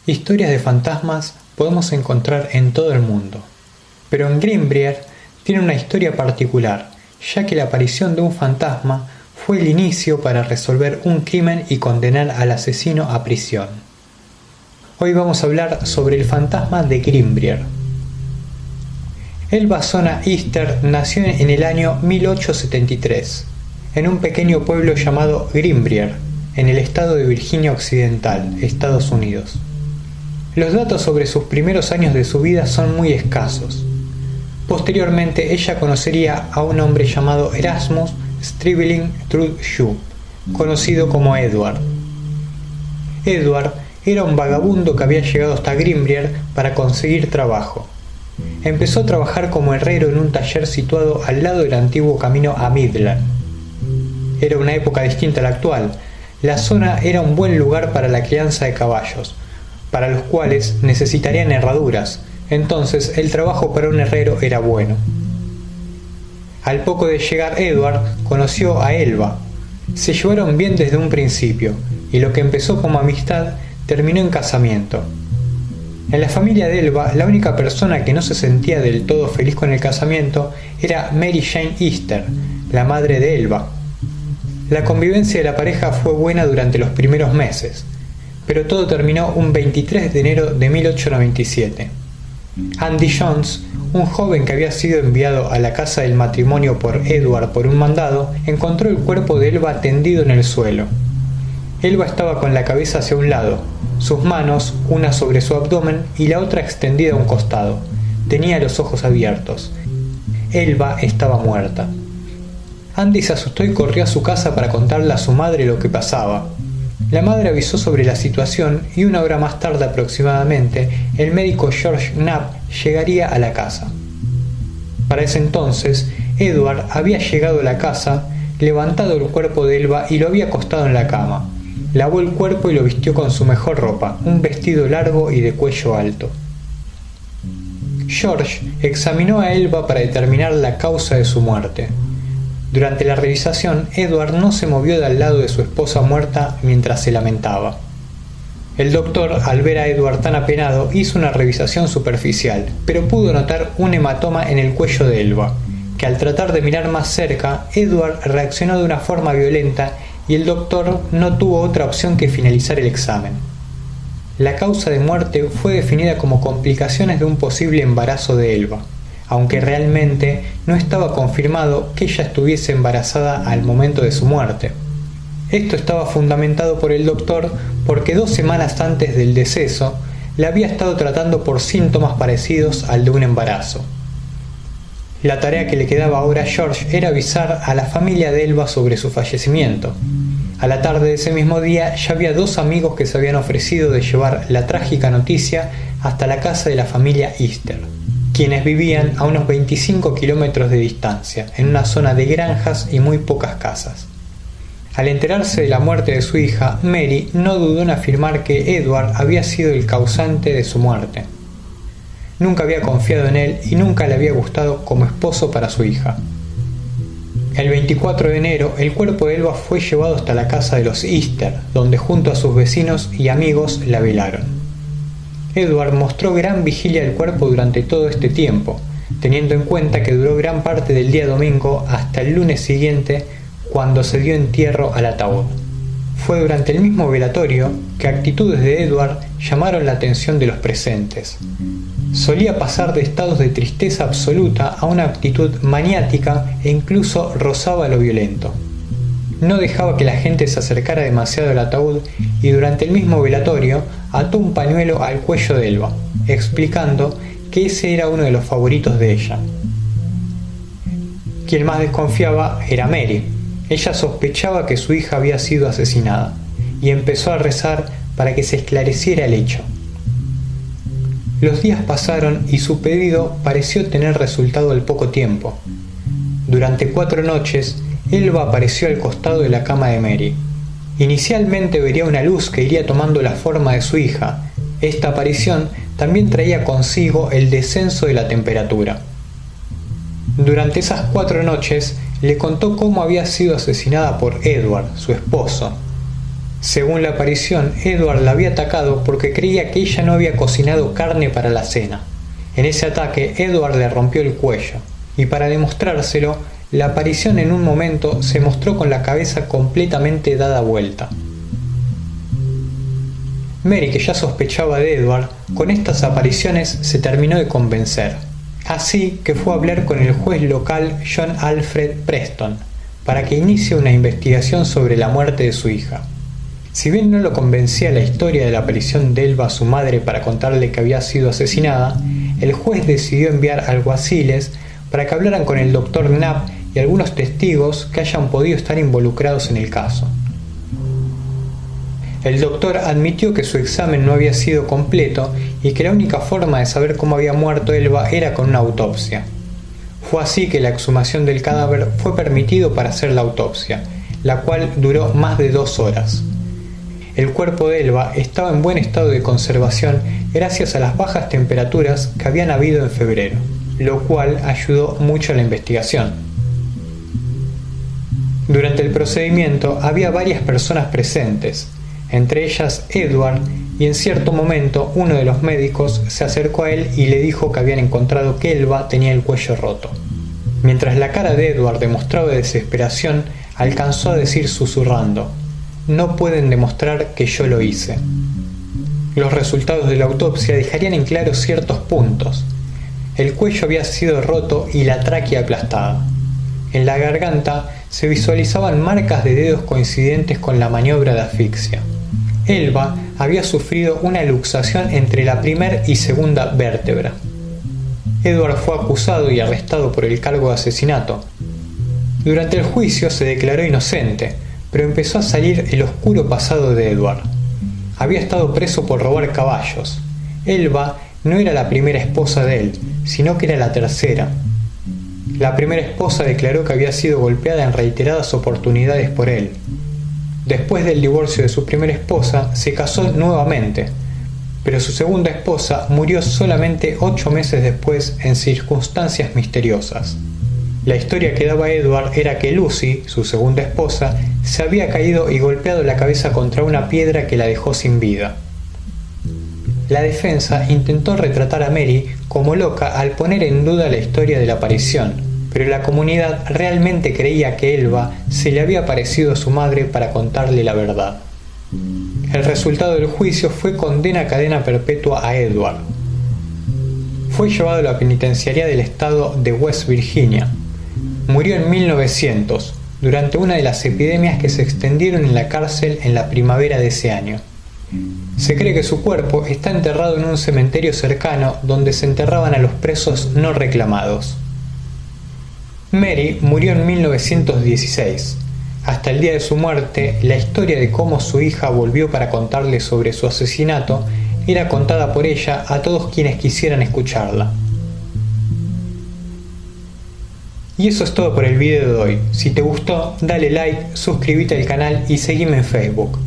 Historias de fantasmas podemos encontrar en todo el mundo, pero en Grimbrier tiene una historia particular, ya que la aparición de un fantasma fue el inicio para resolver un crimen y condenar al asesino a prisión. Hoy vamos a hablar sobre el fantasma de Grimbrier. Elva Sona Easter nació en el año 1873, en un pequeño pueblo llamado Grimbrier, en el estado de Virginia Occidental, Estados Unidos. Los datos sobre sus primeros años de su vida son muy escasos. Posteriormente ella conocería a un hombre llamado Erasmus Stribling Trudeau, conocido como Edward. Edward era un vagabundo que había llegado hasta Grimbrier para conseguir trabajo. Empezó a trabajar como herrero en un taller situado al lado del antiguo camino a Midland. Era una época distinta a la actual. La zona era un buen lugar para la crianza de caballos, para los cuales necesitarían herraduras, entonces el trabajo para un herrero era bueno. Al poco de llegar Edward conoció a Elva. Se llevaron bien desde un principio, y lo que empezó como amistad terminó en casamiento. En la familia de Elva, la única persona que no se sentía del todo feliz con el casamiento era Mary Jane Easter, la madre de Elva. La convivencia de la pareja fue buena durante los primeros meses, pero todo terminó un 23 de enero de 1897. Andy Jones, un joven que había sido enviado a la casa del matrimonio por Edward por un mandado, encontró el cuerpo de Elva tendido en el suelo. Elva estaba con la cabeza hacia un lado, sus manos, una sobre su abdomen y la otra extendida a un costado. Tenía los ojos abiertos. Elva estaba muerta. Andy se asustó y corrió a su casa para contarle a su madre lo que pasaba. La madre avisó sobre la situación y una hora más tarde aproximadamente, el médico George Knapp llegaría a la casa. Para ese entonces, Edward había llegado a la casa, levantado el cuerpo de Elva y lo había acostado en la cama. Lavó el cuerpo y lo vistió con su mejor ropa, un vestido largo y de cuello alto. George examinó a Elva para determinar la causa de su muerte. Durante la revisación, Edward no se movió de al lado de su esposa muerta mientras se lamentaba. El doctor, al ver a Edward tan apenado, hizo una revisación superficial, pero pudo notar un hematoma en el cuello de Elva, que al tratar de mirar más cerca, Edward reaccionó de una forma violenta y el doctor no tuvo otra opción que finalizar el examen. La causa de muerte fue definida como complicaciones de un posible embarazo de Elva, aunque realmente no estaba confirmado que ella estuviese embarazada al momento de su muerte. Esto estaba fundamentado por el doctor porque 2 semanas antes del deceso la había estado tratando por síntomas parecidos al de un embarazo. La tarea que le quedaba ahora a George era avisar a la familia de Elva sobre su fallecimiento. A la tarde de ese mismo día ya había 2 amigos que se habían ofrecido de llevar la trágica noticia hasta la casa de la familia Easter, quienes vivían a unos 25 kilómetros de distancia, en una zona de granjas y muy pocas casas. Al enterarse de la muerte de su hija, Mary no dudó en afirmar que Edward había sido el causante de su muerte. Nunca había confiado en él y nunca le había gustado como esposo para su hija. El 24 de enero, el cuerpo de Elva fue llevado hasta la casa de los Easter, donde junto a sus vecinos y amigos la velaron. Edward mostró gran vigilia del cuerpo durante todo este tiempo, teniendo en cuenta que duró gran parte del día domingo hasta el lunes siguiente, cuando se dio entierro al ataúd. Fue durante el mismo velatorio que actitudes de Edward llamaron la atención de los presentes. Solía pasar de estados de tristeza absoluta a una actitud maniática e incluso rozaba lo violento. No dejaba que la gente se acercara demasiado al ataúd y durante el mismo velatorio ató un pañuelo al cuello de Elva, explicando que ese era uno de los favoritos de ella. Quien más desconfiaba era Mary. Ella sospechaba que su hija había sido asesinada y empezó a rezar para que se esclareciera el hecho. Los días pasaron y su pedido pareció tener resultado al poco tiempo. Durante 4 noches, Elva apareció al costado de la cama de Mary. Inicialmente vería una luz que iría tomando la forma de su hija. Esta aparición también traía consigo el descenso de la temperatura. Durante esas 4 noches le contó cómo había sido asesinada por Edward, su esposo. Según la aparición, Edward la había atacado porque creía que ella no había cocinado carne para la cena. En ese ataque, Edward le rompió el cuello, y para demostrárselo, la aparición en un momento se mostró con la cabeza completamente dada vuelta. Mary, que ya sospechaba de Edward, con estas apariciones se terminó de convencer. Así que fue a hablar con el juez local John Alfred Preston, para que inicie una investigación sobre la muerte de su hija. Si bien no lo convencía la historia de la aparición de Elba a su madre para contarle que había sido asesinada, el juez decidió enviar alguaciles para que hablaran con el Dr. Knapp y algunos testigos que hayan podido estar involucrados en el caso. El doctor admitió que su examen no había sido completo y que la única forma de saber cómo había muerto Elba era con una autopsia. Fue así que la exhumación del cadáver fue permitido para hacer la autopsia, la cual duró más de 2 horas. El cuerpo de Elba estaba en buen estado de conservación gracias a las bajas temperaturas que habían habido en febrero, lo cual ayudó mucho a la investigación. Durante el procedimiento había varias personas presentes, entre ellas Edward, y en cierto momento uno de los médicos se acercó a él y le dijo que habían encontrado que Elba tenía el cuello roto. Mientras la cara de Edward demostraba desesperación, alcanzó a decir susurrando: «No pueden demostrar que yo lo hice». Los resultados de la autopsia dejarían en claro ciertos puntos. El cuello había sido roto y la tráquea aplastada. En la garganta se visualizaban marcas de dedos coincidentes con la maniobra de asfixia. Elba había sufrido una luxación entre la primera y segunda vértebra. Edward fue acusado y arrestado por el cargo de asesinato. Durante el juicio se declaró inocente, pero empezó a salir el oscuro pasado de Edward. Había estado preso por robar caballos. Elba no era la primera esposa de él, sino que era la tercera. La primera esposa declaró que había sido golpeada en reiteradas oportunidades por él. Después del divorcio de su primera esposa, se casó nuevamente, pero su segunda esposa murió solamente 8 meses después en circunstancias misteriosas. La historia que daba Edward era que Lucy, su segunda esposa, se había caído y golpeado la cabeza contra una piedra que la dejó sin vida. La defensa intentó retratar a Mary como loca al poner en duda la historia de la aparición, pero la comunidad realmente creía que Elba se le había aparecido a su madre para contarle la verdad. El resultado del juicio fue condena a cadena perpetua a Edward. Fue llevado a la penitenciaría del estado de West Virginia. Murió en 1900, durante una de las epidemias que se extendieron en la cárcel en la primavera de ese año. Se cree que su cuerpo está enterrado en un cementerio cercano donde se enterraban a los presos no reclamados. Mary murió en 1916. Hasta el día de su muerte, la historia de cómo su hija volvió para contarle sobre su asesinato era contada por ella a todos quienes quisieran escucharla. Y eso es todo por el video de hoy. Si te gustó, dale like, suscríbete al canal y seguime en Facebook.